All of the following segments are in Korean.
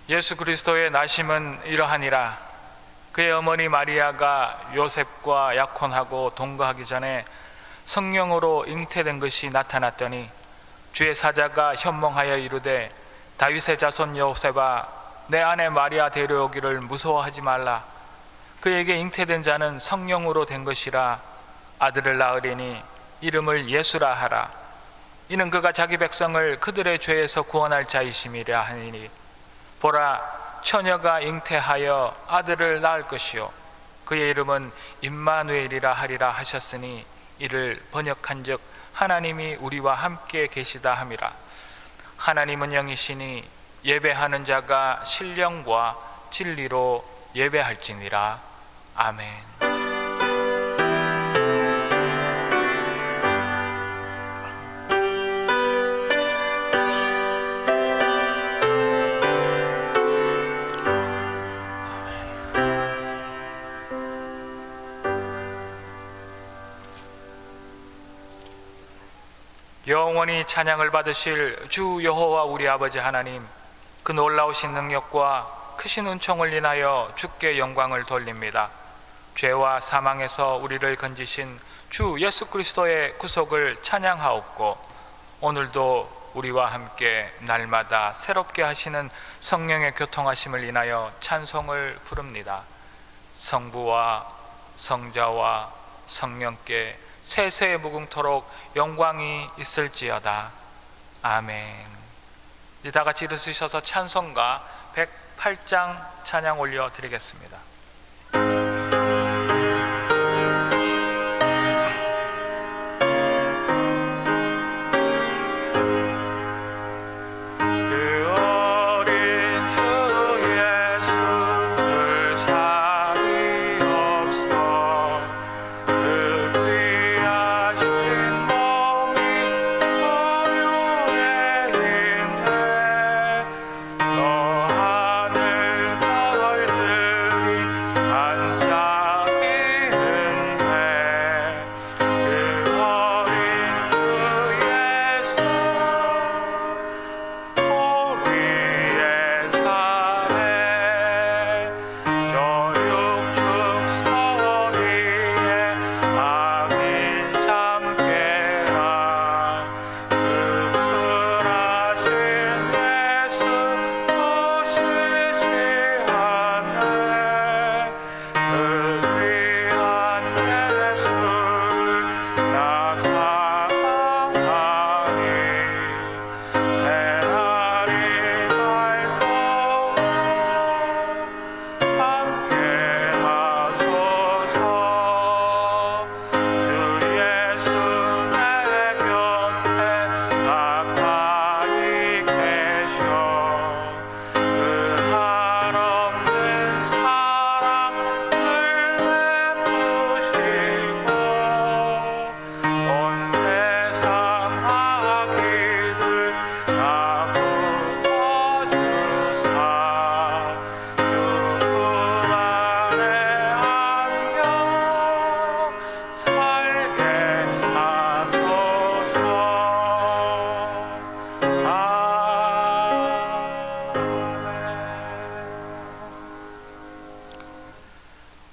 예수 그리스도의 나심은 이러하니라. 그의 어머니 마리아가 요셉과 약혼하고 동거하기 전에 성령으로 잉태된 것이 나타났더니 주의 사자가 현몽하여 이르되 다윗의 자손 요셉아, 내 아내 마리아 데려오기를 무서워하지 말라. 그에게 잉태된 자는 성령으로 된 것이라. 아들을 낳으리니 이름을 예수라 하라. 이는 그가 자기 백성을 그들의 죄에서 구원할 자이심이라 하니니, 보라, 처녀가 잉태하여 아들을 낳을 것이요 그의 이름은 임마누엘이라 하리라 하셨으니, 이를 번역한즉 하나님이 우리와 함께 계시다 함이라. 하나님은 영이시니 예배하는 자가 신령과 진리로 예배할지니라. 아멘. 영원히 찬양을 받으실 주 여호와 우리 아버지 하나님, 그 놀라우신 능력과 크신 은총을 인하여 주께 영광을 돌립니다. 죄와 사망에서 우리를 건지신 주 예수 그리스도의 구속을 찬양하옵고, 오늘도 우리와 함께 날마다 새롭게 하시는 성령의 교통하심을 인하여 찬송을 부릅니다. 성부와 성자와 성령께 세세에 무궁토록 영광이 있을지어다. 아멘. 이제 다 같이 일어서셔서 찬송가 108장 찬양 올려드리겠습니다.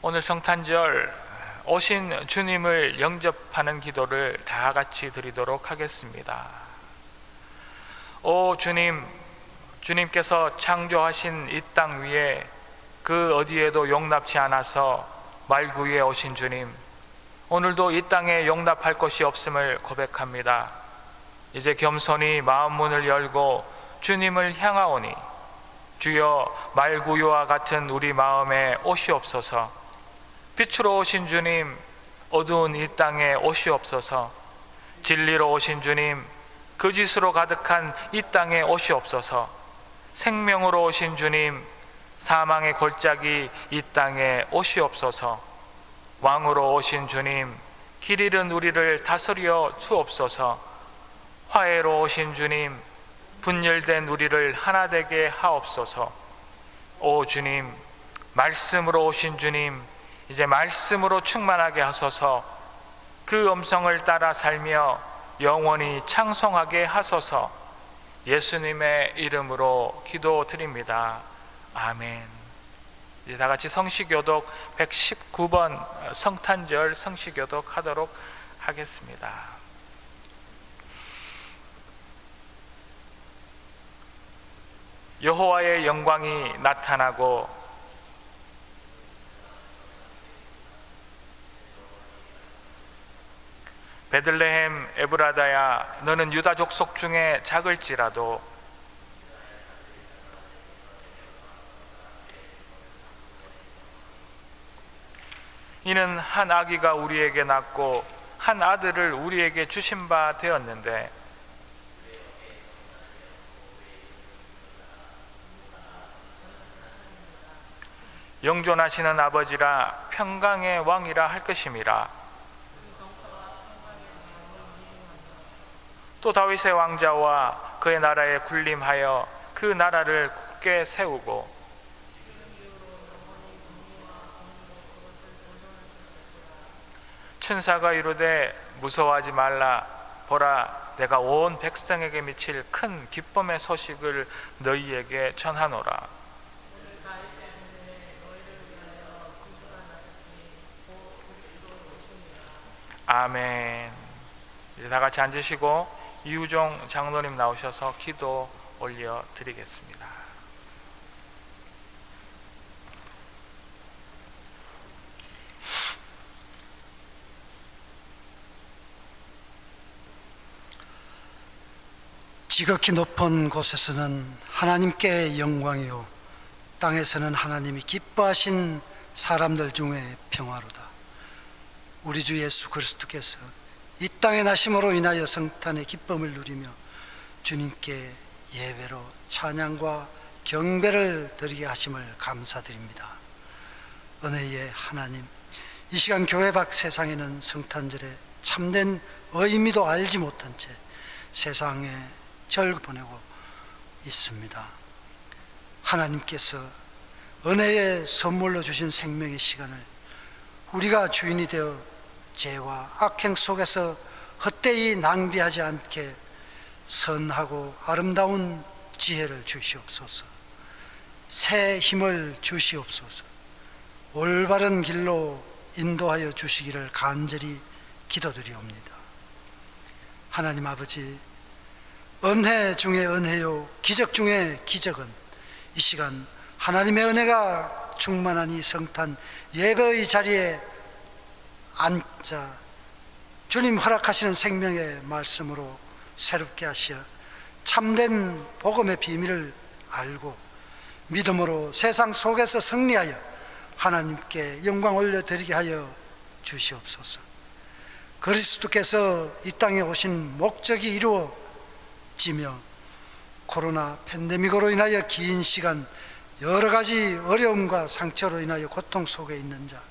오늘 성탄절 오신 주님을 영접하는 기도를 다 같이 드리도록 하겠습니다. 오 주님, 주님께서 창조하신 이 땅 위에 그 어디에도 용납치 않아서 말구 위에 오신 주님, 오늘도 이 땅에 용납할 것이 없음을 고백합니다. 이제 겸손히 마음 문을 열고 주님을 향하오니, 주여 말구유와 같은 우리 마음에 오시옵소서. 빛으로 오신 주님, 어두운 이 땅에 오시옵소서. 진리로 오신 주님, 거짓으로 가득한 이 땅에 오시옵소서. 생명으로 오신 주님, 사망의 골짜기 이 땅에 오시옵소서. 왕으로 오신 주님, 길 잃은 우리를 다스려 주옵소서. 화해로 오신 주님, 분열된 우리를 하나 되게 하옵소서. 오 주님, 말씀으로 오신 주님, 이제 말씀으로 충만하게 하소서. 그 음성을 따라 살며 영원히 창송하게 하소서. 예수님의 이름으로 기도드립니다. 아멘. 이제 다 같이 성시교독 119번 성탄절 성시교독 하도록 하겠습니다. 여호와의 영광이 나타나고 베들레헴 에브라다야, 너는 유다 족속 중에 작을지라도 이는 한 아기가 우리에게 낳고 한 아들을 우리에게 주신 바 되었는데 영존하시는 아버지라 평강의 왕이라 할 것임이라. 또 다윗의 왕자와 그의 나라에 군림하여 그 나라를 굳게 세우고 천사가 이르되 무서워하지 말라. 보라, 내가 온 백성에게 미칠 큰 기쁨의 소식을 너희에게 전하노라. 아멘. 이제 다 같이 앉으시고 이우종 장로님 나오셔서 기도 올려 드리겠습니다. 지극히 높은 곳에서는 하나님께 영광이요, 땅에서는 하나님이 기뻐하신 사람들 중에 평화로다. 우리 주 예수 그리스도께서 이 땅에 나심으로 인하여 성탄의 기쁨을 누리며 주님께 예배로 찬양과 경배를 드리게 하심을 감사드립니다. 은혜의 하나님, 이 시간 교회 밖 세상에는 성탄절에 참된 의미도 알지 못한 채 세상에 절 보내고 있습니다. 하나님께서 은혜의 선물로 주신 생명의 시간을 우리가 주인이 되어 죄와 악행 속에서 헛되이 낭비하지 않게 선하고 아름다운 지혜를 주시옵소서. 새 힘을 주시옵소서. 올바른 길로 인도하여 주시기를 간절히 기도드리옵니다. 하나님 아버지, 은혜 중에 은혜요, 기적 중에 기적은 이 시간 하나님의 은혜가 충만한 이 성탄 예배의 자리에 앉아 주님 허락하시는 생명의 말씀으로 새롭게 하시어 참된 복음의 비밀을 알고 믿음으로 세상 속에서 승리하여 하나님께 영광 올려드리게 하여 주시옵소서. 그리스도께서 이 땅에 오신 목적이 이루어지며 코로나 팬데믹으로 인하여 긴 시간 여러 가지 어려움과 상처로 인하여 고통 속에 있는 자,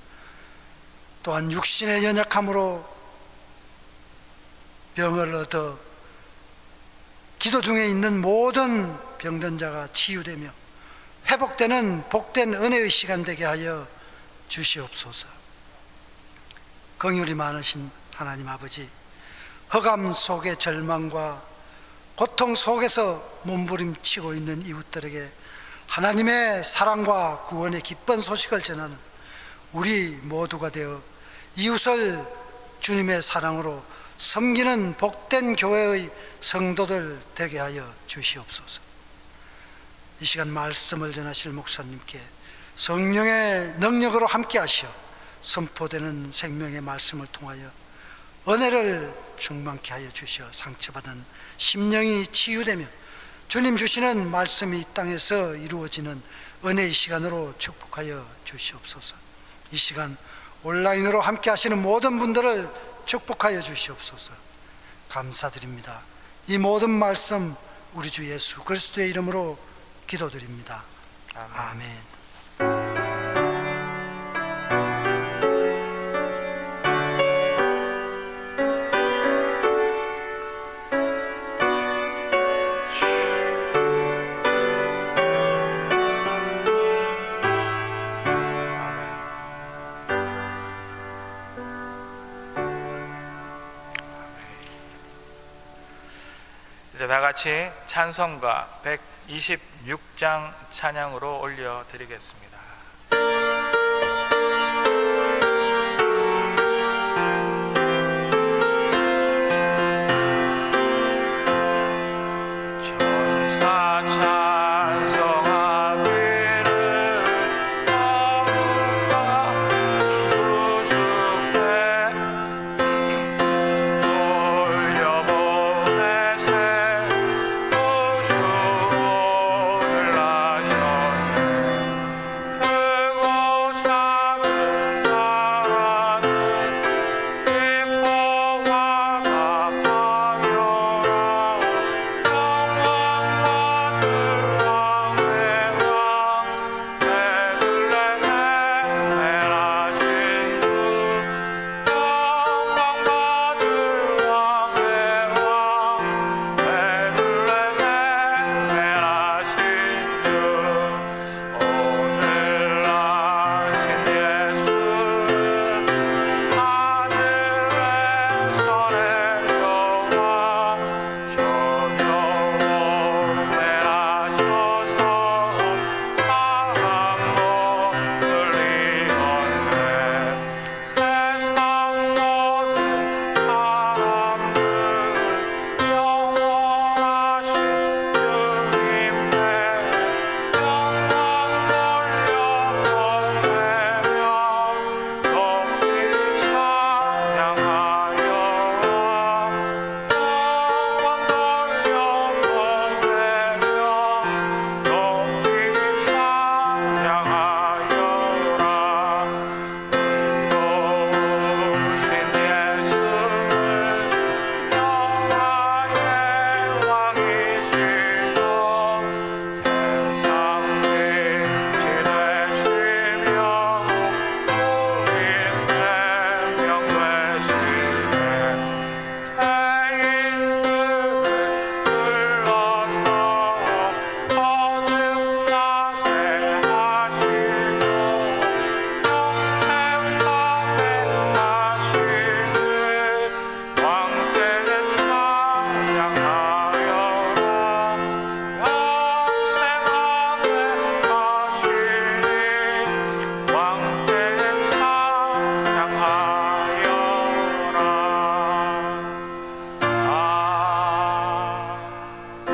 또한 육신의 연약함으로 병을 얻어 기도 중에 있는 모든 병든 자가 치유되며 회복되는 복된 은혜의 시간 되게 하여 주시옵소서. 긍휼이 많으신 하나님 아버지, 흑암 속의 절망과 고통 속에서 몸부림치고 있는 이웃들에게 하나님의 사랑과 구원의 기쁜 소식을 전하는 우리 모두가 되어 이웃을 주님의 사랑으로 섬기는 복된 교회의 성도들 되게 하여 주시옵소서. 이 시간 말씀을 전하실 목사님께 성령의 능력으로 함께 하시어 선포되는 생명의 말씀을 통하여 은혜를 충만케 하여 주시어 상처받은 심령이 치유되며 주님 주시는 말씀이 이 땅에서 이루어지는 은혜의 시간으로 축복하여 주시옵소서. 이 시간 온라인으로 함께 하시는 모든 분들을 축복하여 주시옵소서. 감사드립니다. 이 모든 말씀 우리 주 예수 그리스도의 이름으로 기도드립니다. 아멘. 이제 다 같이 찬송가 126 6장 찬양으로 올려드리겠습니다. 천사 찬송하기를 여호와 구주께 돌려보내세 구주 오늘 나셨네. 크고 작은 나라는 기뻐와 갚아요라. 영광받을 왕의 왕 베들레헴에 나신 주. 영광받을 왕의 왕 베들레헴에 나신 주. 오늘 나신 예수는 하늘에서 내려와 저녁에 나셔서 사람 몸을 입었네. 세상 모든 사람들 영원하신 주님께 영광 돌려보내며 높이 찬양하여라. 영광 돌려보내며 높이 찬양하여라. 의로우신 예수는 평화의 왕이시고 세상 빛이 되시며 우리 생명 되시네. 죄인들을 불러서 거듭나게 하시고 영생하게 하시는 왕께 찬양하여라. 영생하게 하시니 왕께 찬양하여라.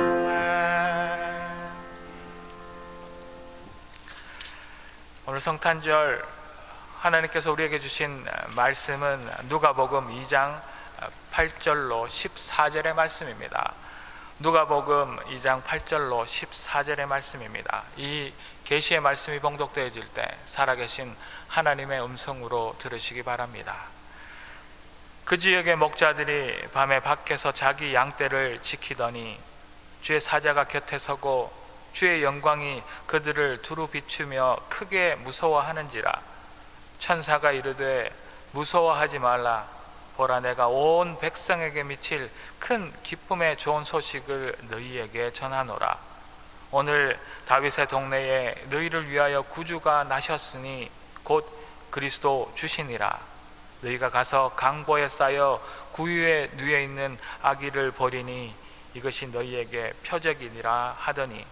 아멘. 오늘 성탄절 하나님께서 우리에게 주신 말씀은 누가복음 2장 8절로 14절의 말씀입니다. 누가복음 2장 8절로 14절의 말씀입니다. 이 계시의 말씀이 봉독되어질 때 살아계신 하나님의 음성으로 들으시기 바랍니다. 그 지역의 목자들이 밤에 밖에서 자기 양떼를 지키더니 주의 사자가 곁에 서고 주의 영광이 그들을 두루 비추며 크게 무서워하는지라. 천사가 이르되 무서워하지 말라. 보라, 내가 온 백성에게 미칠 큰 기쁨의 좋은 소식을 너희에게 전하노라. 오늘 다윗의 동네에 너희를 위하여 구주가 나셨으니 곧 그리스도 주시니라. 너희가 가서 강보에 쌓여 구유에 누워 있는 아기를 보리니 이것이 너희에게 표적이니라 하더니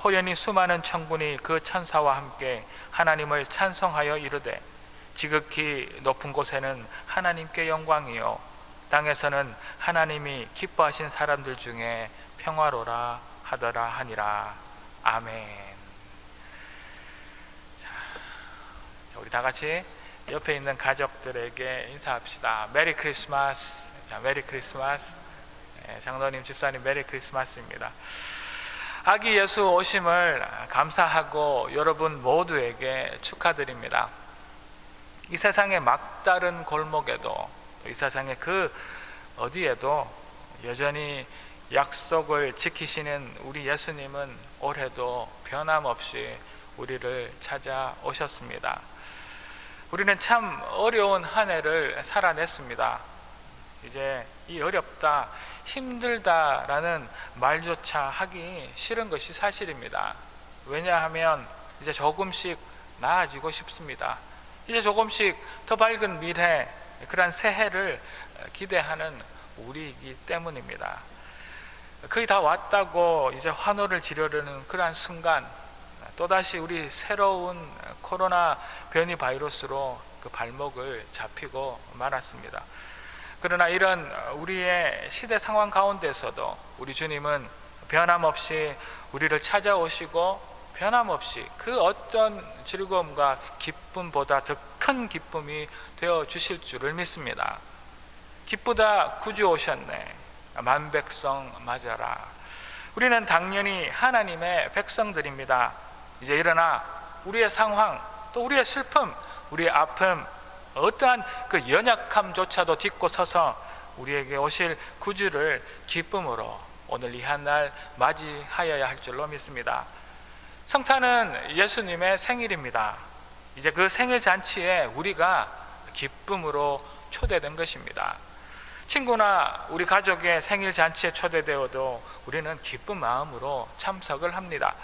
호련히 수많은 천군이 그 천사와 함께 하나님을 찬송하여 이르되 지극히 높은 곳에는 하나님께 영광이요 땅에서는 하나님이 기뻐하신 사람들 중에 평화로라 하더라 하니라. 아멘. 자, 우리 다 같이 옆에 있는 가족들에게 인사합시다. 메리 크리스마스. 자, 메리 크리스마스. 장로님, 집사님, 메리 크리스마스입니다. 아기 예수 오심을 감사하고 여러분 모두에게 축하드립니다. 이 세상의 막다른 골목에도, 이 세상의 그 어디에도 여전히 약속을 지키시는 우리 예수님은 올해도 변함없이 우리를 찾아오셨습니다. 우리는 참 어려운 한 해를 살아냈습니다. 이제 이 어렵다, 힘들다라는 말조차 하기 싫은 것이 사실입니다. 왜냐하면 이제 조금씩 나아지고 싶습니다. 이제 조금씩 더 밝은 미래, 그러한 새해를 기대하는 우리이기 때문입니다. 거의 다 왔다고 이제 환호를 지르려는 그러한 순간, 또다시 우리 새로운 코로나 변이 바이러스로 그 발목을 잡히고 말았습니다. 그러나 이런 우리의 시대 상황 가운데서도 우리 주님은 변함없이 우리를 찾아오시고, 변함없이 그 어떤 즐거움과 기쁨보다 더 큰 기쁨이 되어 주실 줄을 믿습니다. 기쁘다, 구주 오셨네, 만백성 맞아라. 우리는 당연히 하나님의 백성들입니다. 이제 일어나 우리의 상황, 또 우리의 슬픔, 우리의 아픔, 어떠한 그 연약함조차도 딛고 서서 우리에게 오실 구주를 기쁨으로 오늘 이 한 날 맞이하여야 할 줄로 믿습니다. 성탄은 예수님의 생일입니다. 이제 그 생일 잔치에 우리가 기쁨으로 초대된 것입니다. 친구나 우리 가족의 생일 잔치에 초대되어도 우리는 기쁜 마음으로 참석을 합니다.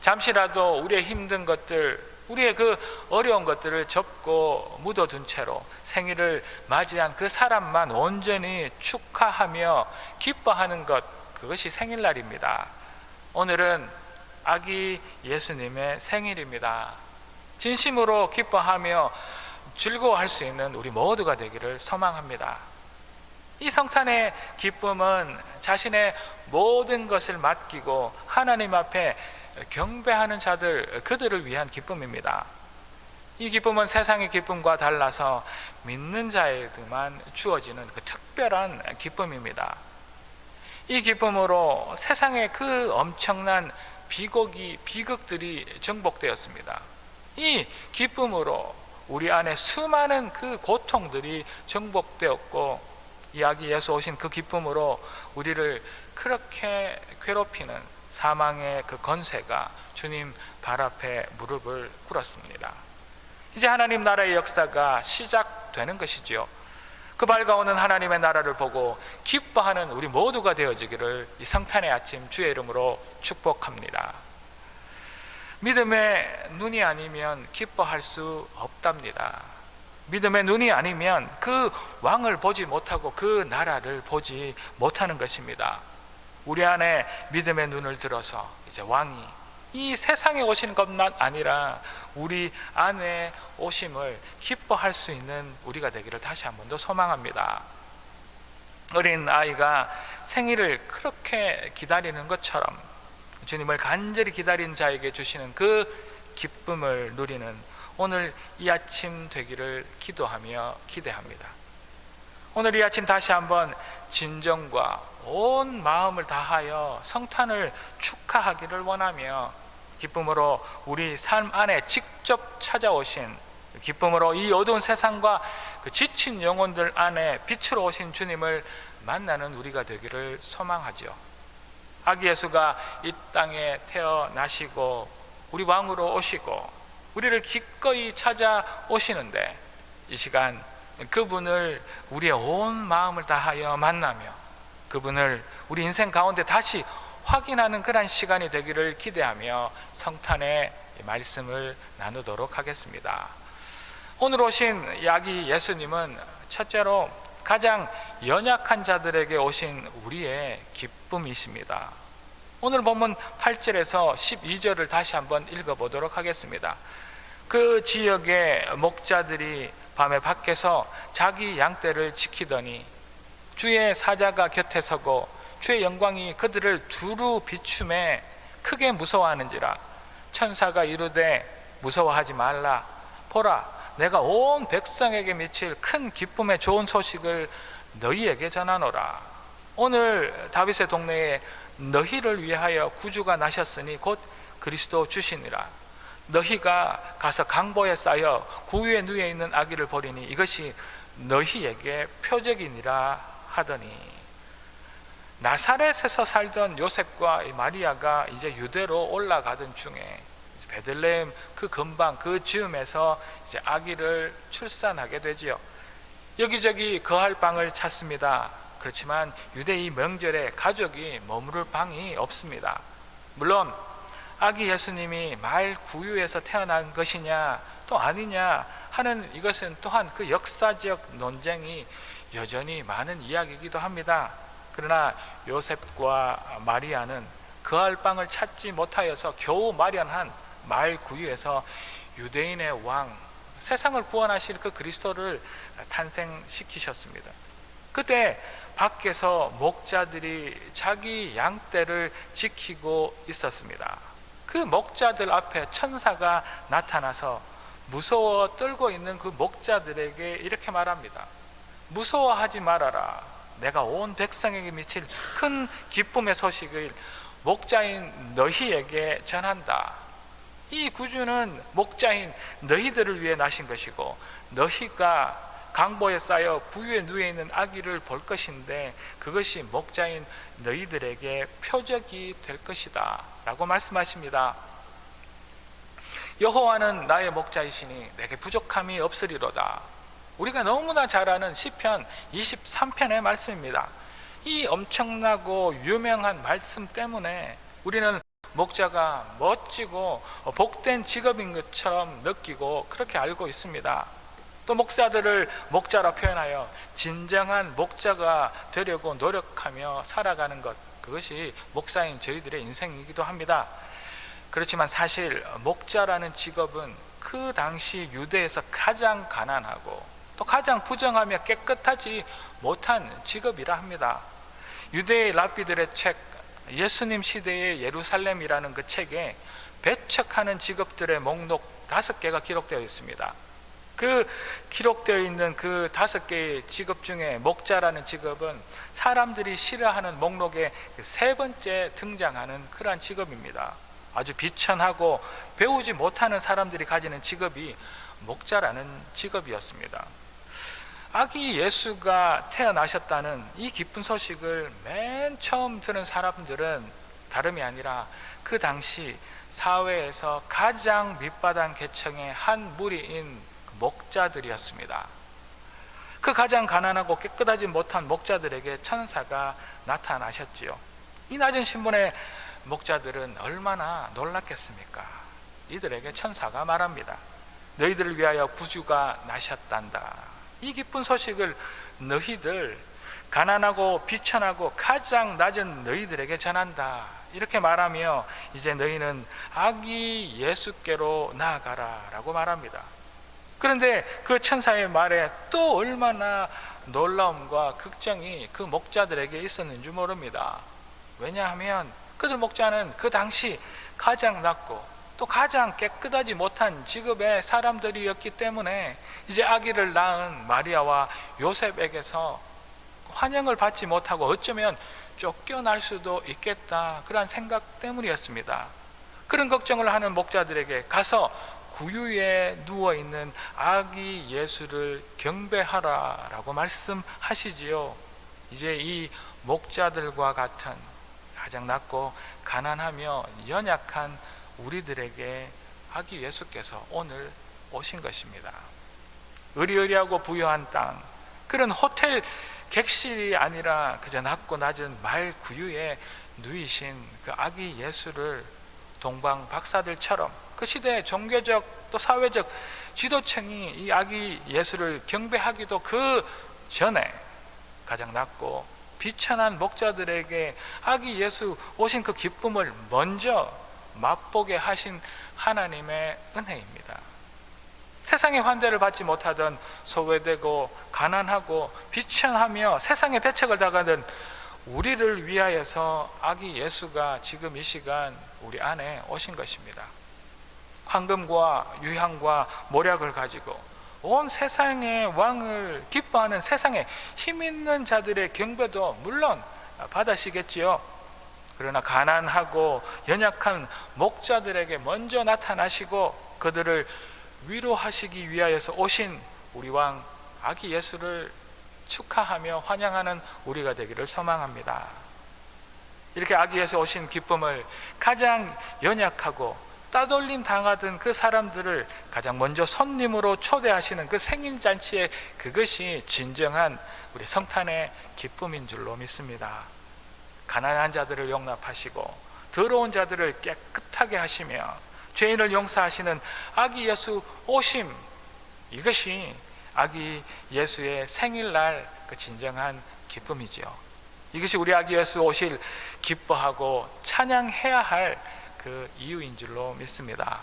잠시라도 우리의 힘든 것들, 우리의 그 어려운 것들을 접고 묻어둔 채로 생일을 맞이한 그 사람만 온전히 축하하며 기뻐하는 것, 그것이 생일날입니다. 오늘은 아기 예수님의 생일입니다. 진심으로 기뻐하며 즐거워할 수 있는 우리 모두가 되기를 소망합니다. 이 성탄의 기쁨은 자신의 모든 것을 맡기고 하나님 앞에 경배하는 자들, 그들을 위한 기쁨입니다. 이 기쁨은 세상의 기쁨과 달라서 믿는 자에게만 주어지는 그 특별한 기쁨입니다. 이 기쁨으로 세상의 그 엄청난 비극들이 정복되었습니다. 이 기쁨으로 우리 안에 수많은 그 고통들이 정복되었고, 이 아기 예수 오신 그 기쁨으로 우리를 그렇게 괴롭히는 사망의 그 권세가 주님 발 앞에 무릎을 꿇었습니다. 이제 하나님 나라의 역사가 시작되는 것이지요. 그 밝아오는 하나님의 나라를 보고 기뻐하는 우리 모두가 되어지기를 이 성탄의 아침 주의 이름으로 축복합니다. 믿음의 눈이 아니면 기뻐할 수 없답니다. 믿음의 눈이 아니면 그 왕을 보지 못하고 그 나라를 보지 못하는 것입니다. 우리 안에 믿음의 눈을 들어서 이제 왕이 이 세상에 오시는 것만 아니라 우리 안에 오심을 기뻐할 수 있는 우리가 되기를 다시 한 번 더 소망합니다. 어린 아이가 생일을 그렇게 기다리는 것처럼 주님을 간절히 기다린 자에게 주시는 그 기쁨을 누리는 오늘 이 아침 되기를 기도하며 기대합니다. 오늘 이 아침 다시 한번 진정과 온 마음을 다하여 성탄을 축하하기를 원하며, 기쁨으로 우리 삶 안에 직접 찾아오신, 기쁨으로 이 어두운 세상과 그 지친 영혼들 안에 빛으로 오신 주님을 만나는 우리가 되기를 소망하죠. 아기 예수가 이 땅에 태어나시고 우리 왕으로 오시고 우리를 기꺼이 찾아오시는데, 이 시간 그분을 우리의 온 마음을 다하여 만나며 그분을 우리 인생 가운데 다시 확인하는 그런 시간이 되기를 기대하며 성탄의 말씀을 나누도록 하겠습니다. 오늘 오신 아기 예수님은 첫째로 가장 연약한 자들에게 오신 우리의 기쁨이십니다. 오늘 본문 8절에서 12절을 다시 한번 읽어보도록 하겠습니다. 그 지역의 목자들이 밤에 밖에서 자기 양떼를 지키더니 주의 사자가 곁에 서고 주의 영광이 그들을 두루 비춤에 크게 무서워하는지라. 천사가 이르되 무서워하지 말라. 보라, 내가 온 백성에게 미칠 큰 기쁨의 좋은 소식을 너희에게 전하노라. 오늘 다윗의 동네에 너희를 위하여 구주가 나셨으니 곧 그리스도 주시니라. 너희가 가서 강보에 쌓여 구유에 누워 있는 아기를 보리니 이것이 너희에게 표적이니라 하더니, 나사렛에서 살던 요셉과 마리아가 이제 유대로 올라가던 중에 베들레헴 그 근방 그 즈음에서 이제 아기를 출산하게 되지요. 여기저기 거할 방을 찾습니다. 그렇지만 유대 이 명절에 가족이 머무를 방이 없습니다. 물론 아기 예수님이 말 구유에서 태어난 것이냐 또 아니냐 하는 이것은 또한 그 역사적 논쟁이 여전히 많은 이야기이기도 합니다. 그러나 요셉과 마리아는 거할 방을 찾지 못하여서 겨우 마련한 마을 구유에서 유대인의 왕, 세상을 구원하실 그 그리스도를 탄생시키셨습니다. 그때 밖에서 목자들이 자기 양떼를 지키고 있었습니다. 그 목자들 앞에 천사가 나타나서 무서워 떨고 있는 그 목자들에게 이렇게 말합니다. 무서워하지 말아라. 내가 온 백성에게 미칠 큰 기쁨의 소식을 목자인 너희에게 전한다. 이 구주는 목자인 너희들을 위해 나신 것이고, 너희가 강보에 쌓여 구유에 누워 있는 아기를 볼 것인데 그것이 목자인 너희들에게 표적이 될 것이다 라고 말씀하십니다. 여호와는 나의 목자이시니 내게 부족함이 없으리로다. 우리가 너무나 잘 아는 시편 23편의 말씀입니다. 이 엄청나고 유명한 말씀 때문에 우리는 목자가 멋지고 복된 직업인 것처럼 느끼고 그렇게 알고 있습니다. 또 목사들을 목자라 표현하여 진정한 목자가 되려고 노력하며 살아가는 것, 그것이 목사인 저희들의 인생이기도 합니다. 그렇지만 사실 목자라는 직업은 그 당시 유대에서 가장 가난하고 또 가장 부정하며 깨끗하지 못한 직업이라 합니다. 유대의 랍비들의 책 예수님 시대의 예루살렘이라는 그 책에 배척하는 직업들의 목록 5개가 기록되어 있습니다. 그 기록되어 있는 그 5개의 직업 중에 목자라는 직업은 사람들이 싫어하는 목록에 3번째 등장하는 그러한 직업입니다. 아주 비천하고 배우지 못하는 사람들이 가지는 직업이 목자라는 직업이었습니다. 아기 예수가 태어나셨다는 이 기쁜 소식을 맨 처음 들은 사람들은 다름이 아니라 그 당시 사회에서 가장 밑바닥 계층의 한 무리인 목자들이었습니다. 그 가장 가난하고 깨끗하지 못한 목자들에게 천사가 나타나셨지요. 이 낮은 신분의 목자들은 얼마나 놀랐겠습니까? 이들에게 천사가 말합니다. 너희들을 위하여 구주가 나셨단다. 이 기쁜 소식을 너희들 가난하고 비천하고 가장 낮은 너희들에게 전한다. 이렇게 말하며 이제 너희는 아기 예수께로 나아가라 라고 말합니다. 그런데 그 천사의 말에 또 얼마나 놀라움과 걱정이 그 목자들에게 있었는지 모릅니다. 왜냐하면 그들 목자는 그 당시 가장 낮고 또 가장 깨끗하지 못한 직업의 사람들이었기 때문에 이제 아기를 낳은 마리아와 요셉에게서 환영을 받지 못하고 어쩌면 쫓겨날 수도 있겠다, 그런 생각 때문이었습니다. 그런 걱정을 하는 목자들에게 가서 구유에 누워있는 아기 예수를 경배하라 라고 말씀하시지요. 이제 이 목자들과 같은 가장 낮고 가난하며 연약한 우리들에게 아기 예수께서 오늘 오신 것입니다. 의리의리하고 부유한 땅, 그런 호텔 객실이 아니라 그저 낮고 낮은 말 구유에 누이신 그 아기 예수를 동방 박사들처럼 그 시대의 종교적 또 사회적 지도층이 이 아기 예수를 경배하기도 그 전에 가장 낮고 비천한 목자들에게 아기 예수 오신 그 기쁨을 먼저 맛보게 하신 하나님의 은혜입니다. 세상의 환대를 받지 못하던 소외되고 가난하고 비천하며 세상의 배척을 당하던 우리를 위하여서 아기 예수가 지금 이 시간 우리 안에 오신 것입니다. 황금과 유향과 모략을 가지고 온 세상의 왕을 기뻐하는 세상에 힘 있는 자들의 경배도 물론 받으시겠지요. 그러나 가난하고 연약한 목자들에게 먼저 나타나시고 그들을 위로하시기 위하여서 오신 우리 왕 아기 예수를 축하하며 환영하는 우리가 되기를 소망합니다. 이렇게 아기 예수 오신 기쁨을 가장 연약하고 따돌림 당하던 그 사람들을 가장 먼저 손님으로 초대하시는 그 생일잔치에 그것이 진정한 우리 성탄의 기쁨인 줄로 믿습니다. 가난한 자들을 용납하시고 더러운 자들을 깨끗하게 하시며 죄인을 용서하시는 아기 예수 오심, 이것이 아기 예수의 생일날 그 진정한 기쁨이죠. 이것이 우리 아기 예수 오실 기뻐하고 찬양해야 할 그 이유인 줄로 믿습니다.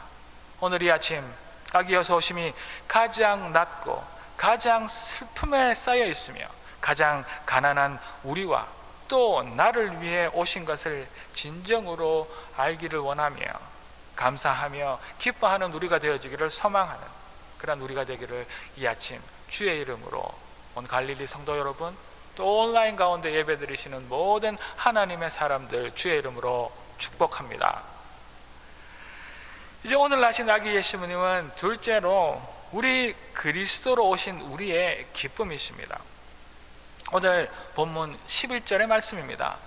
오늘 이 아침 아기 예수 오심이 가장 낮고 가장 슬픔에 쌓여 있으며 가장 가난한 우리와 또 나를 위해 오신 것을 진정으로 알기를 원하며 감사하며 기뻐하는 우리가 되어지기를 소망하는 그런 우리가 되기를 이 아침 주의 이름으로 온 갈릴리 성도 여러분, 또 온라인 가운데 예배드리시는 모든 하나님의 사람들 주의 이름으로 축복합니다. 이제 오늘 나신 아기 예수님은 둘째로 우리 그리스도로 오신 우리의 기쁨이십니다. 오늘 본문 11절의 말씀입니다.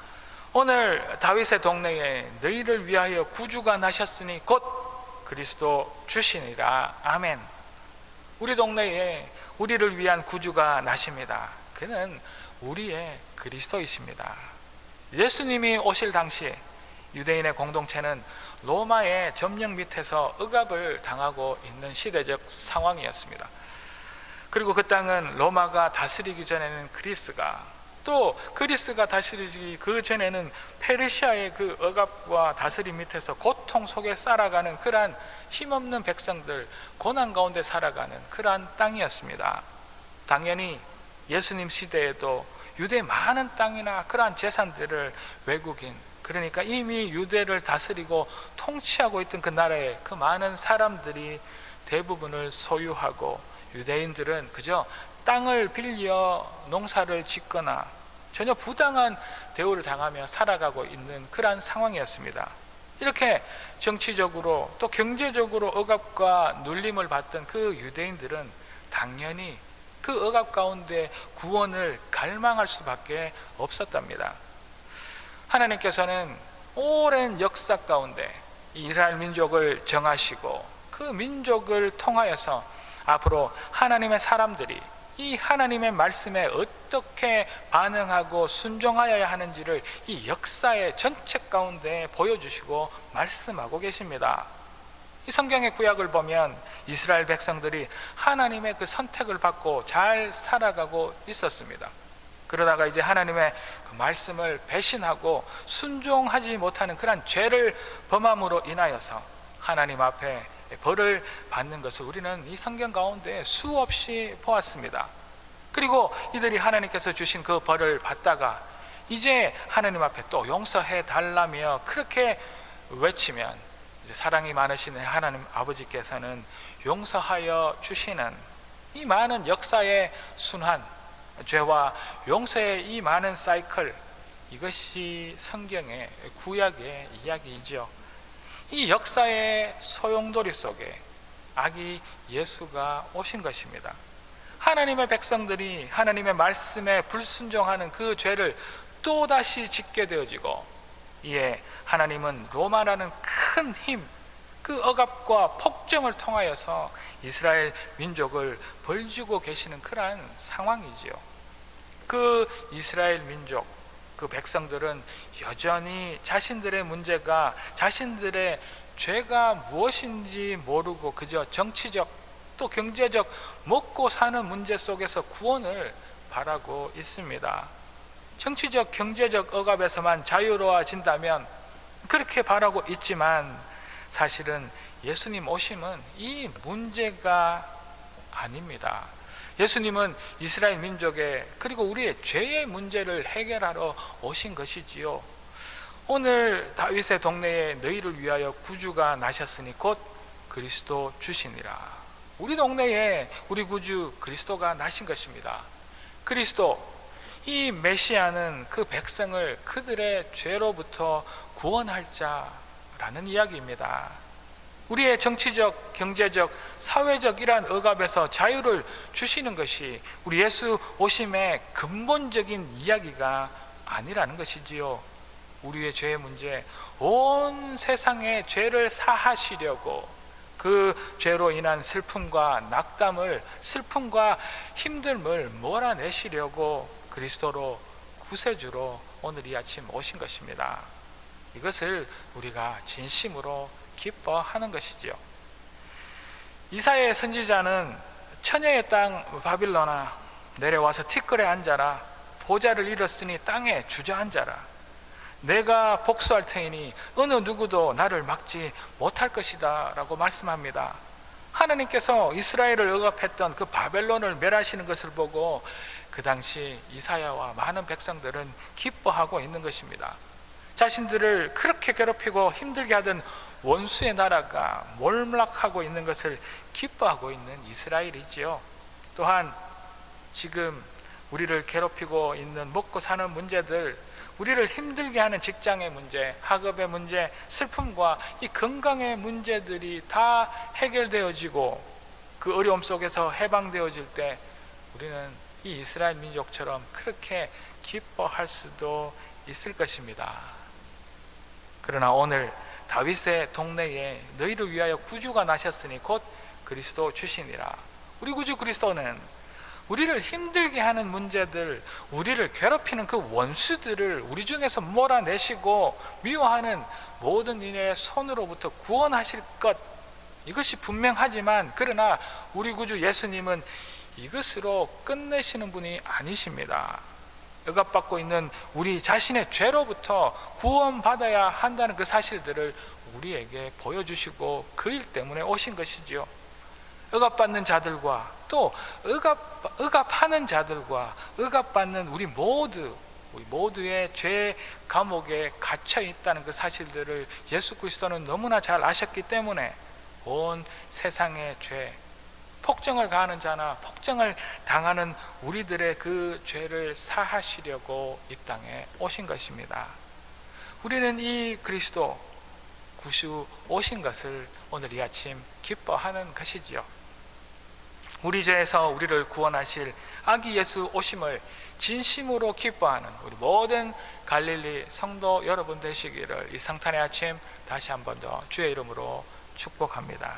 오늘 다윗의 동네에 너희를 위하여 구주가 나셨으니 곧 그리스도 주시니라. 아멘. 우리 동네에 우리를 위한 구주가 나십니다. 그는 우리의 그리스도이십니다. 예수님이 오실 당시 유대인의 공동체는 로마의 점령 밑에서 억압을 당하고 있는 시대적 상황이었습니다. 그리고 그 땅은 로마가 다스리기 전에는 그리스가, 또 그리스가 다스리기 그 전에는 페르시아의 그 억압과 다스림 밑에서 고통 속에 살아가는 그러한 힘없는 백성들, 고난 가운데 살아가는 그러한 땅이었습니다. 당연히 예수님 시대에도 유대 많은 땅이나 그러한 재산들을 외국인, 그러니까 이미 유대를 다스리고 통치하고 있던 그 나라의 그 많은 사람들이 대부분을 소유하고, 유대인들은 그저 땅을 빌려 농사를 짓거나 전혀 부당한 대우를 당하며 살아가고 있는 그러한 상황이었습니다. 이렇게 정치적으로 또 경제적으로 억압과 눌림을 받던 그 유대인들은 당연히 그 억압 가운데 구원을 갈망할 수밖에 없었답니다. 하나님께서는 오랜 역사 가운데 이스라엘 민족을 정하시고 그 민족을 통하여서 앞으로 하나님의 사람들이 이 하나님의 말씀에 어떻게 반응하고 순종하여야 하는지를 이 역사의 전체 가운데 보여주시고 말씀하고 계십니다. 이 성경의 구약을 보면 이스라엘 백성들이 하나님의 그 선택을 받고 잘 살아가고 있었습니다. 그러다가 이제 하나님의 그 말씀을 배신하고 순종하지 못하는 그런 죄를 범함으로 인하여서 하나님 앞에 벌을 받는 것을 우리는 이 성경 가운데 수없이 보았습니다. 그리고 이들이 하나님께서 주신 그 벌을 받다가 이제 하나님 앞에 또 용서해 달라며 그렇게 외치면 이제 사랑이 많으신 하나님 아버지께서는 용서하여 주시는 이 많은 역사의 순환, 죄와 용서의 이 많은 사이클, 이것이 성경의 구약의 이야기이죠. 이 역사의 소용돌이 속에 아기 예수가 오신 것입니다. 하나님의 백성들이 하나님의 말씀에 불순종하는 그 죄를 또다시 짓게 되어지고, 이에 하나님은 로마라는 큰 힘, 그 억압과 폭정을 통하여서 이스라엘 민족을 벌주고 계시는 그러한 상황이지요. 그 이스라엘 민족, 그 백성들은 여전히 자신들의 문제가, 자신들의 죄가 무엇인지 모르고 그저 정치적 또 경제적 먹고 사는 문제 속에서 구원을 바라고 있습니다. 정치적 경제적 억압에서만 자유로워진다면 그렇게 바라고 있지만, 사실은 예수님 오심은 이 문제가 아닙니다. 예수님은 이스라엘 민족의 그리고 우리의 죄의 문제를 해결하러 오신 것이지요. 오늘 다윗의 동네에 너희를 위하여 구주가 나셨으니 곧 그리스도 주시니라. 우리 동네에 우리 구주 그리스도가 나신 것입니다. 그리스도, 이 메시아는 그 백성을 그들의 죄로부터 구원할 자라는 이야기입니다. 우리의 정치적, 경제적, 사회적 이러한 억압에서 자유를 주시는 것이 우리 예수 오심의 근본적인 이야기가 아니라는 것이지요. 우리의 죄의 문제, 온 세상의 죄를 사하시려고 그 죄로 인한 슬픔과 낙담을, 슬픔과 힘듦을 몰아내시려고 그리스도로, 구세주로 오늘 이 아침 오신 것입니다. 이것을 우리가 진심으로 기뻐하는 것이지요. 이사야 선지자는 처녀의 땅 바빌론아 내려와서 티끌에 앉아라, 보좌를 잃었으니 땅에 주저앉아라. 내가 복수할 테이니 어느 누구도 나를 막지 못할 것이다 라고 말씀합니다. 하나님께서 이스라엘을 억압했던 그 바벨론을 멸하시는 것을 보고 그 당시 이사야와 많은 백성들은 기뻐하고 있는 것입니다. 자신들을 그렇게 괴롭히고 힘들게 하던 원수의 나라가 몰락하고 있는 것을 기뻐하고 있는 이스라엘이지요. 또한 지금 우리를 괴롭히고 있는 먹고 사는 문제들, 우리를 힘들게 하는 직장의 문제, 학업의 문제, 슬픔과 이 건강의 문제들이 다 해결되어지고 그 어려움 속에서 해방되어질 때 우리는 이 이스라엘 민족처럼 그렇게 기뻐할 수도 있을 것입니다. 그러나 오늘 다윗의 동네에 너희를 위하여 구주가 나셨으니 곧 그리스도 주시니라. 우리 구주 그리스도는 우리를 힘들게 하는 문제들, 우리를 괴롭히는 그 원수들을 우리 중에서 몰아내시고 미워하는 모든 이의 손으로부터 구원하실 것, 이것이 분명하지만 그러나 우리 구주 예수님은 이것으로 끝내시는 분이 아니십니다. 억압받고 있는 우리 자신의 죄로부터 구원받아야 한다는 그 사실들을 우리에게 보여주시고 그 일 때문에 오신 것이지요. 억압받는 자들과 또 억압하는 자들과 억압받는 우리 모두의 죄 감옥에 갇혀 있다는 그 사실들을 예수 그리스도는 너무나 잘 아셨기 때문에 온 세상의 죄, 폭정을 가하는 자나 폭정을 당하는 우리들의 그 죄를 사하시려고 이 땅에 오신 것입니다. 우리는 이 그리스도 구주 오신 것을 오늘 이 아침 기뻐하는 것이지요. 우리 죄에서 우리를 구원하실 아기 예수 오심을 진심으로 기뻐하는 우리 모든 갈릴리 성도 여러분 되시기를 이 성탄의 아침 다시 한 번 더 주의 이름으로 축복합니다.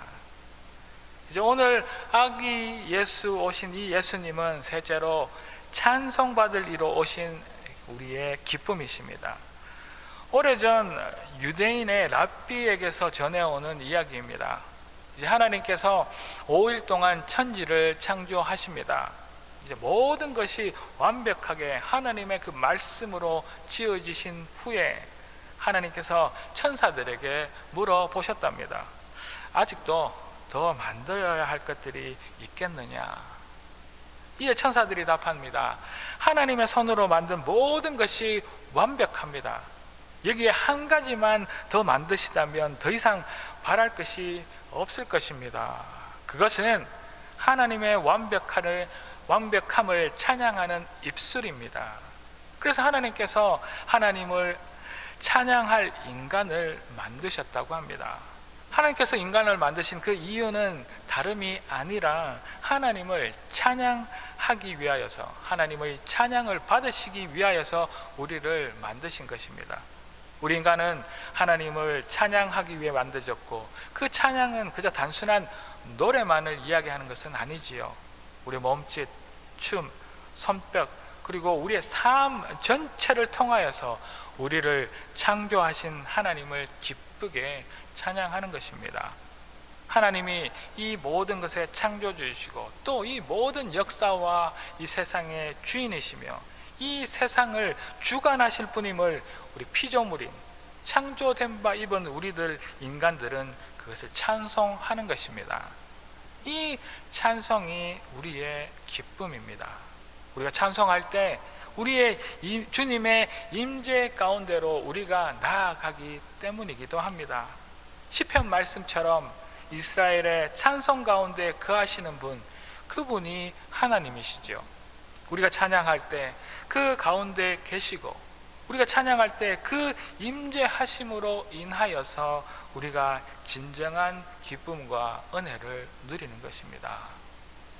이제 오늘 아기 예수 오신 이 예수님은 셋째로 찬송받을 이로 오신 우리의 기쁨이십니다. 오래전 유대인의 랍비에게서 전해오는 이야기입니다. 이제 하나님께서 5일 동안 천지를 창조하십니다. 이제 모든 것이 완벽하게 하나님의 그 말씀으로 지어지신 후에 하나님께서 천사들에게 물어보셨답니다. 아직도 더 만들어야 할 것들이 있겠느냐? 이에 천사들이 답합니다. 하나님의 손으로 만든 모든 것이 완벽합니다. 여기에 한 가지만 더 만드시다면 더 이상 바랄 것이 없을 것입니다. 그것은 하나님의 완벽함을 찬양하는 입술입니다. 그래서 하나님께서 하나님을 찬양할 인간을 만드셨다고 합니다. 하나님께서 인간을 만드신 그 이유는 다름이 아니라 하나님을 찬양하기 위하여서, 하나님의 찬양을 받으시기 위하여서 우리를 만드신 것입니다. 우리 인간은 하나님을 찬양하기 위해 만들어졌고 그 찬양은 그저 단순한 노래만을 이야기하는 것은 아니지요. 우리 몸짓, 춤, 손뼉 그리고 우리의 삶 전체를 통하여서 우리를 창조하신 하나님을 기쁘게 찬양하는 것입니다. 하나님이 이 모든 것에 창조주이시고 또 이 모든 역사와 이 세상의 주인이시며 이 세상을 주관하실 분임을 우리 피조물인 창조된 바 입은 우리들 인간들은 그것을 찬송하는 것입니다. 이 찬송이 우리의 기쁨입니다. 우리가 찬송할 때 우리의 주님의 임재 가운데로 우리가 나아가기 때문이기도 합니다. 시편 말씀처럼 이스라엘의 찬송 가운데 거하시는 분, 그분이 하나님이시죠. 우리가 찬양할 때 그 가운데 계시고 우리가 찬양할 때 그 임재하심으로 인하여서 우리가 진정한 기쁨과 은혜를 누리는 것입니다.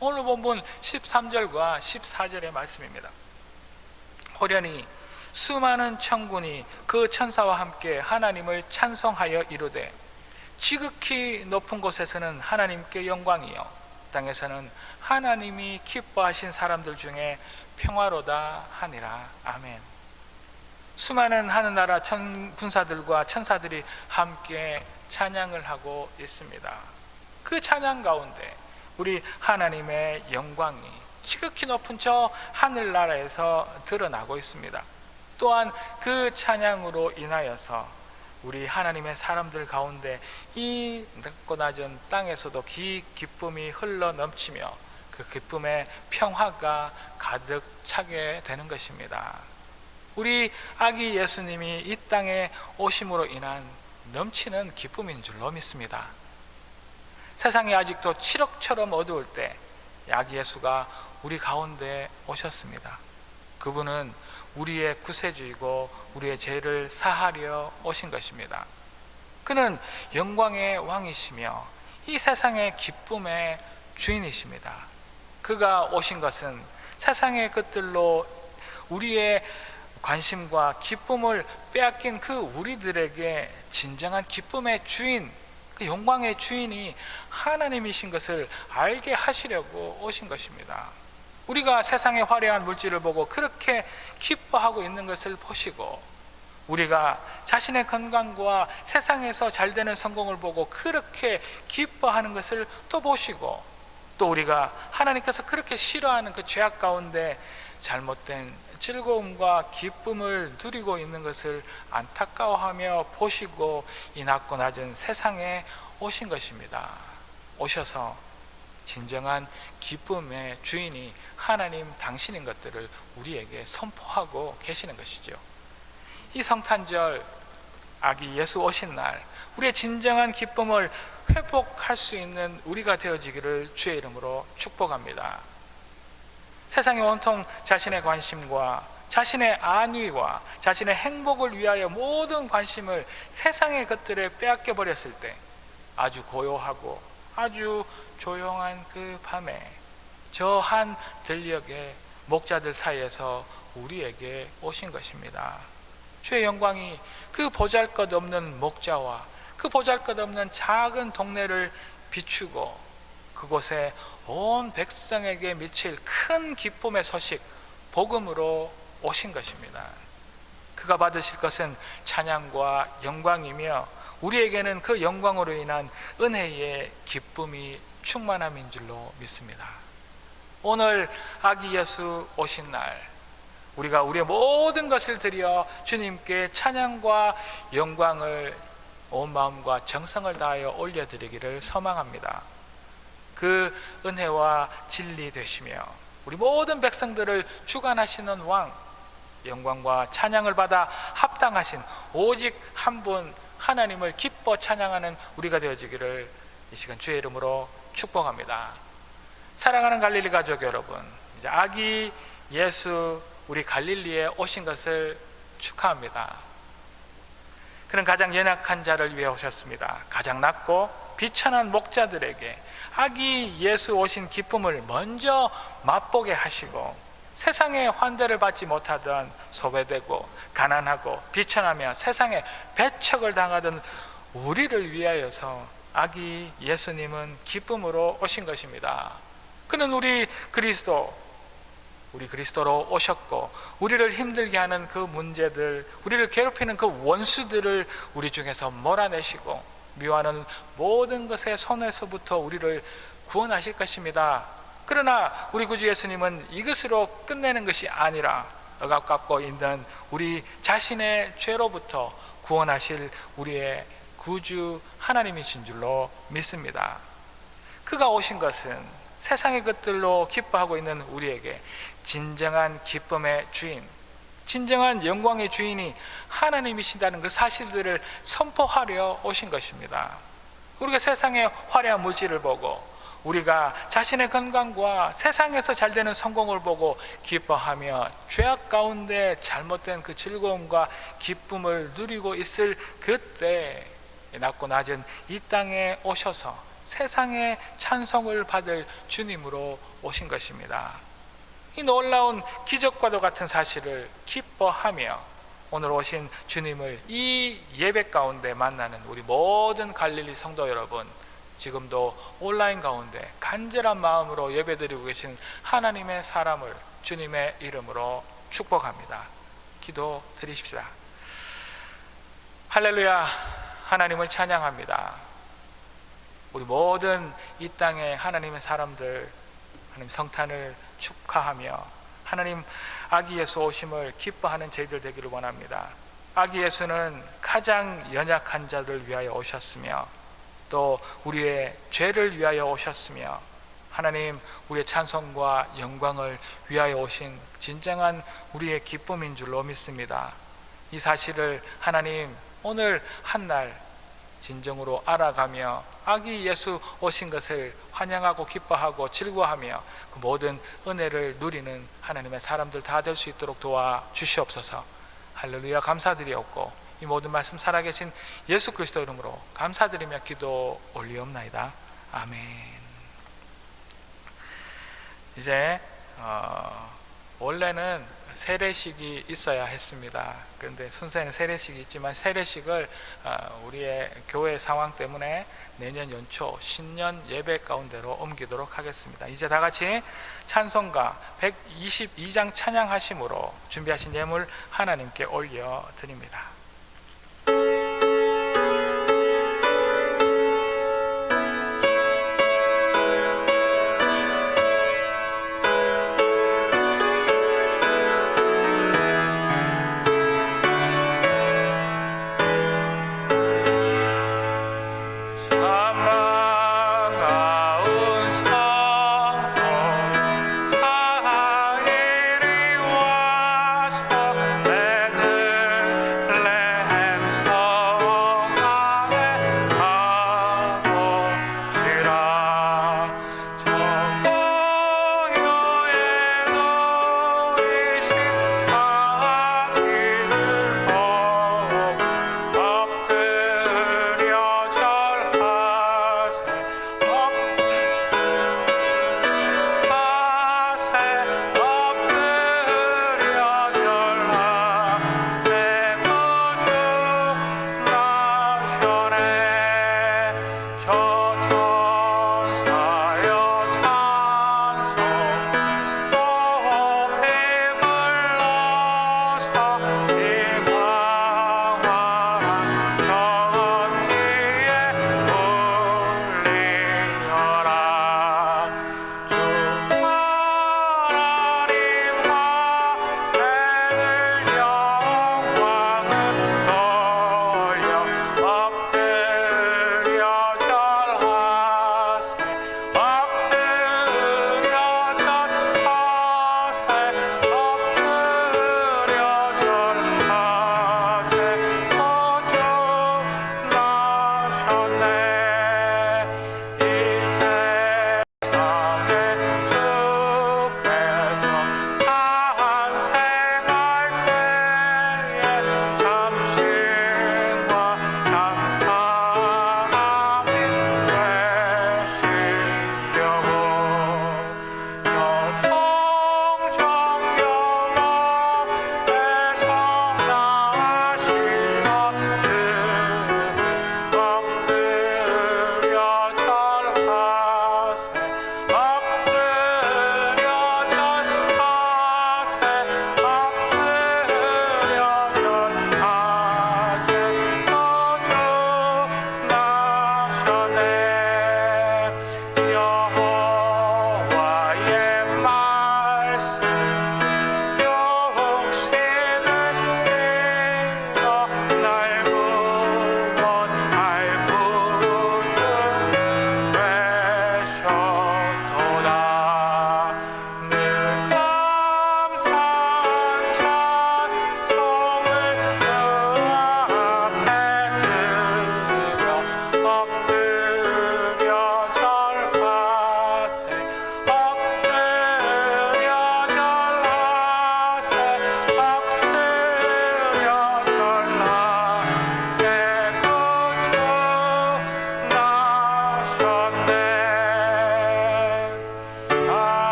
오늘 본문 13절과 14절의 말씀입니다. 호련히 수많은 천군이 그 천사와 함께 하나님을 찬송하여 이르되 지극히 높은 곳에서는 하나님께 영광이요 땅에서는 하나님이 기뻐하신 사람들 중에 평화로다 하니라. 아멘. 수많은 하늘나라 군사들과 천사들이 함께 찬양을 하고 있습니다. 그 찬양 가운데 우리 하나님의 영광이 지극히 높은 저 하늘나라에서 드러나고 있습니다. 또한 그 찬양으로 인하여서 우리 하나님의 사람들 가운데 이 낮고 낮은 땅에서도 기쁨이 흘러 넘치며 그 기쁨의 평화가 가득 차게 되는 것입니다. 우리 아기 예수님이 이 땅에 오심으로 인한 넘치는 기쁨인 줄로 믿습니다. 세상이 아직도 칠흑처럼 어두울 때 아기 예수가 우리 가운데 오셨습니다. 그분은 우리의 구세주이고 우리의 죄를 사하려 오신 것입니다. 그는 영광의 왕이시며 이 세상의 기쁨의 주인이십니다. 그가 오신 것은 세상의 것들로 우리의 관심과 기쁨을 빼앗긴 그 우리들에게 진정한 기쁨의 주인, 그 영광의 주인이 하나님이신 것을 알게 하시려고 오신 것입니다. 우리가 세상의 화려한 물질을 보고 그렇게 기뻐하고 있는 것을 보시고, 우리가 자신의 건강과 세상에서 잘 되는 성공을 보고 그렇게 기뻐하는 것을 또 보시고, 또 우리가 하나님께서 그렇게 싫어하는 그 죄악 가운데 잘못된 즐거움과 기쁨을 누리고 있는 것을 안타까워하며 보시고 이 낮고 낮은 세상에 오신 것입니다. 오셔서 진정한 기쁨의 주인이 하나님 당신인 것들을 우리에게 선포하고 계시는 것이죠. 이 성탄절 아기 예수 오신 날 우리의 진정한 기쁨을 회복할 수 있는 우리가 되어지기를 주의 이름으로 축복합니다. 세상에 온통 자신의 관심과 자신의 안위와 자신의 행복을 위하여 모든 관심을 세상의 것들에 빼앗겨 버렸을 때 아주 고요하고 아주 조용한 그 밤에 저 한 들녘의 목자들 사이에서 우리에게 오신 것입니다. 주의 영광이 그 보잘것없는 목자와 그 보잘것없는 작은 동네를 비추고 그곳에 온 백성에게 미칠 큰 기쁨의 소식, 복음으로 오신 것입니다. 그가 받으실 것은 찬양과 영광이며 우리에게는 그 영광으로 인한 은혜의 기쁨이 충만함인 줄로 믿습니다. 오늘 아기 예수 오신 날 우리가 우리의 모든 것을 드려 주님께 찬양과 영광을 온 마음과 정성을 다하여 올려드리기를 소망합니다. 그 은혜와 진리 되시며 우리 모든 백성들을 주관하시는 왕, 영광과 찬양을 받아 합당하신 오직 한 분 하나님을 기뻐 찬양하는 우리가 되어지기를 이 시간 주의 이름으로 축복합니다. 사랑하는 갈릴리 가족 여러분, 이제 아기 예수 우리 갈릴리에 오신 것을 축하합니다. 그는 가장 연약한 자를 위해 오셨습니다. 가장 낮고 비천한 목자들에게 아기 예수 오신 기쁨을 먼저 맛보게 하시고 세상의 환대를 받지 못하던 소외되고 가난하고 비천하며 세상에 배척을 당하던 우리를 위하여서 아기 예수님은 기쁨으로 오신 것입니다. 그는 우리 그리스도로 오셨고 우리를 힘들게 하는 그 문제들, 우리를 괴롭히는 그 원수들을 우리 중에서 몰아내시고 미워하는 모든 것의 손에서부터 우리를 구원하실 것입니다. 그러나 우리 구주 예수님은 이것으로 끝내는 것이 아니라 억압받고 있는 우리 자신의 죄로부터 구원하실 우리의 구주 하나님이신 줄로 믿습니다. 그가 오신 것은 세상의 것들로 기뻐하고 있는 우리에게 진정한 기쁨의 주인, 진정한 영광의 주인이 하나님이신다는 그 사실들을 선포하려 오신 것입니다. 우리가 세상의 화려한 물질을 보고 우리가 자신의 건강과 세상에서 잘 되는 성공을 보고 기뻐하며 죄악 가운데 잘못된 그 즐거움과 기쁨을 누리고 있을 그때 낮고 낮은 이 땅에 오셔서 세상의 찬송을 받을 주님으로 오신 것입니다. 이 놀라운 기적과도 같은 사실을 기뻐하며 오늘 오신 주님을 이 예배 가운데 만나는 우리 모든 갈릴리 성도 여러분, 지금도 온라인 가운데 간절한 마음으로 예배드리고 계신 하나님의 사람을 주님의 이름으로 축복합니다. 기도 드리십시다. 할렐루야, 하나님을 찬양합니다. 우리 모든 이 땅의 하나님의 사람들 하나님 성탄을 축하하며 하나님 아기 예수 오심을 기뻐하는 저희들 되기를 원합니다. 아기 예수는 가장 연약한 자를 위하여 오셨으며 또 우리의 죄를 위하여 오셨으며 하나님 우리의 찬송과 영광을 위하여 오신 진정한 우리의 기쁨인 줄로 믿습니다. 이 사실을 하나님 오늘 한날 진정으로 알아가며 아기 예수 오신 것을 환영하고 기뻐하고 즐거워하며 그 모든 은혜를 누리는 하나님의 사람들 다 될 수 있도록 도와주시옵소서. 할렐루야. 감사드리옵고 이 모든 말씀 살아계신 예수 그리스도 이름으로 감사드리며 기도 올리옵나이다. 아멘. 이제 원래는 세례식이 있어야 했습니다. 그런데 순서에는 세례식이 있지만 세례식을 우리의 교회 상황 때문에 내년 연초 신년 예배 가운데로 옮기도록 하겠습니다. 이제 다 같이 찬송가 122장 찬양하심으로 준비하신 예물 하나님께 올려 드립니다.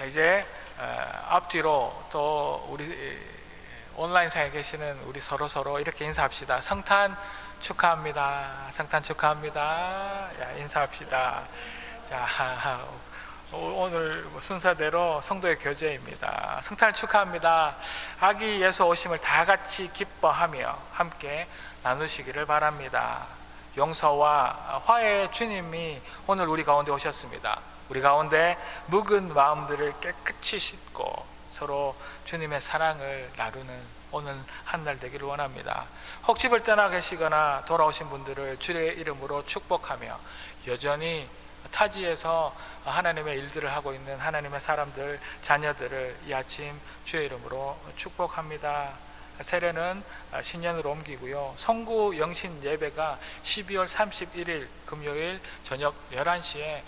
이제 앞뒤로 또 우리 온라인상에 계시는 우리 서로 이렇게 인사합시다. 성탄 축하합니다. 성탄 축하합니다. 야, 인사합시다. 자, 오늘 순서대로 성도의 교제입니다. 성탄을 축하합니다. 아기 예수 오심을 다 같이 기뻐하며 함께 나누시기를 바랍니다. 용서와 화해의 주님이 오늘 우리 가운데 오셨습니다. 우리 가운데 묵은 마음들을 깨끗이 씻고 서로 주님의 사랑을 나누는 오늘 한 날 되기를 원합니다. 혹 집을 떠나 계시거나 돌아오신 분들을 주의 이름으로 축복하며 여전히 타지에서 하나님의 일들을 하고 있는 하나님의 사람들, 자녀들을 이 아침 주의 이름으로 축복합니다. 세례는 신년으로 옮기고요. 성구 영신 예배가 12월 31일 금요일 저녁 11시에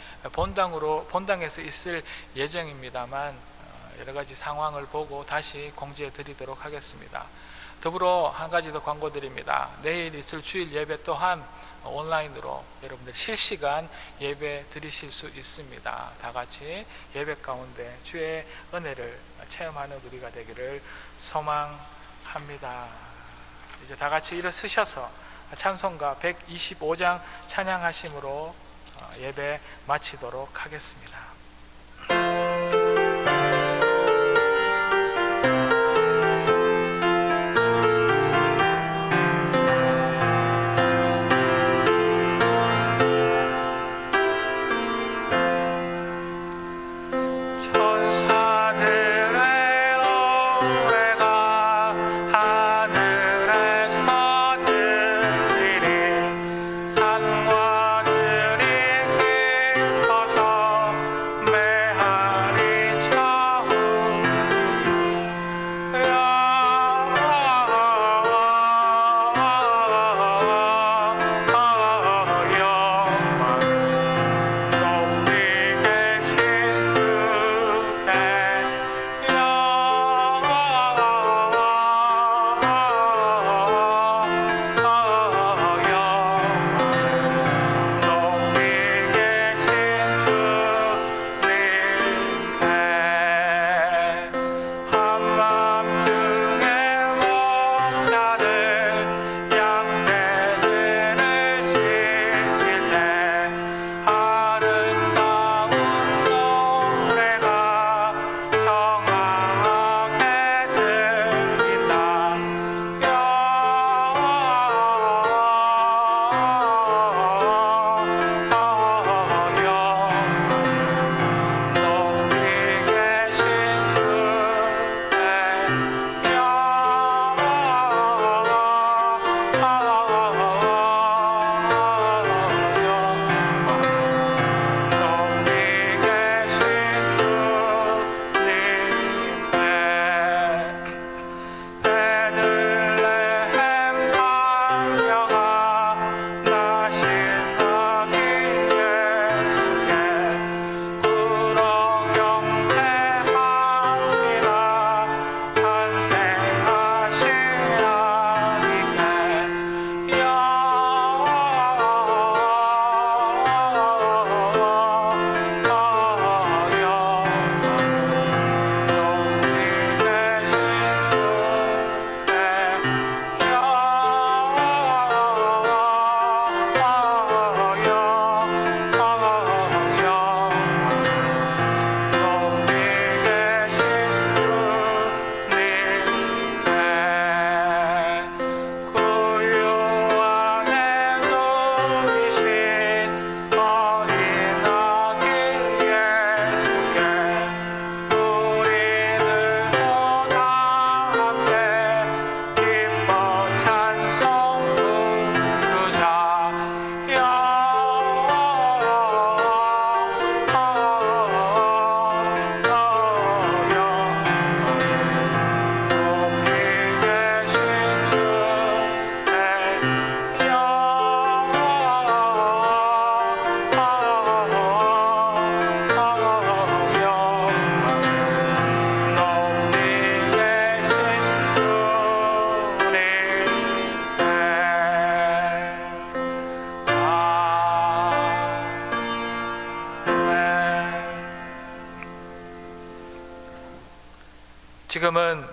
본당에서 있을 예정입니다만 여러 가지 상황을 보고 다시 공지해 드리도록 하겠습니다. 더불어 한 가지 더 광고 드립니다. 내일 있을 주일 예배 또한 온라인으로 여러분들 실시간 예배 드리실 수 있습니다. 다 같이 예배 가운데 주의 은혜를 체험하는 우리가 되기를 소망합니다. 이제 다 같이 일어서셔서 찬송가 125장 찬양하심으로 예배 마치도록 하겠습니다. 지금은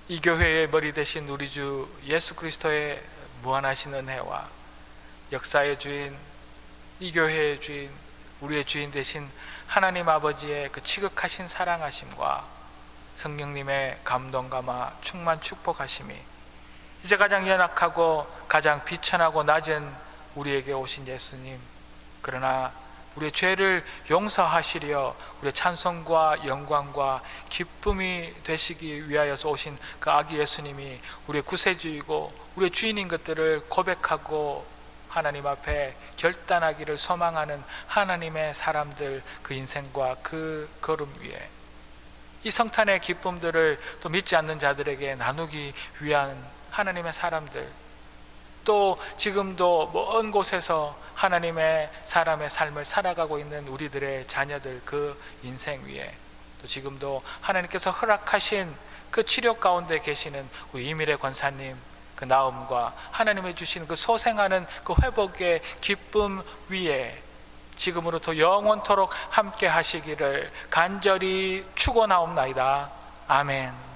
이 교회의 머리 되신 우리 주 예수 그리스도의 무한하신 은혜와 역사의 주인, 이 교회의 주인, 우리의 주인 되신 하나님 아버지의 그 지극하신 사랑하심과 성령님의 감동감화 충만 축복하심이 이제 가장 연약하고 가장 비천하고 낮은 우리에게 오신 예수님, 그러나 우리의 죄를 용서하시려 우리의 찬송과 영광과 기쁨이 되시기 위하여서 오신 그 아기 예수님이 우리의 구세주이고 우리의 주인인 것들을 고백하고 하나님 앞에 결단하기를 소망하는 하나님의 사람들, 그 인생과 그 걸음 위에 이 성탄의 기쁨들을 또 믿지 않는 자들에게 나누기 위한 하나님의 사람들, 또 지금도 먼 곳에서 하나님의 사람의 삶을 살아가고 있는 우리들의 자녀들, 그 인생 위에 또 지금도 하나님께서 허락하신 그 치료 가운데 계시는 우리 이미래 권사님, 그 나음과 하나님의 주신 그 소생하는 그 회복의 기쁨 위에 지금으로부터 영원토록 함께 하시기를 간절히 축원하옵나이다. 아멘.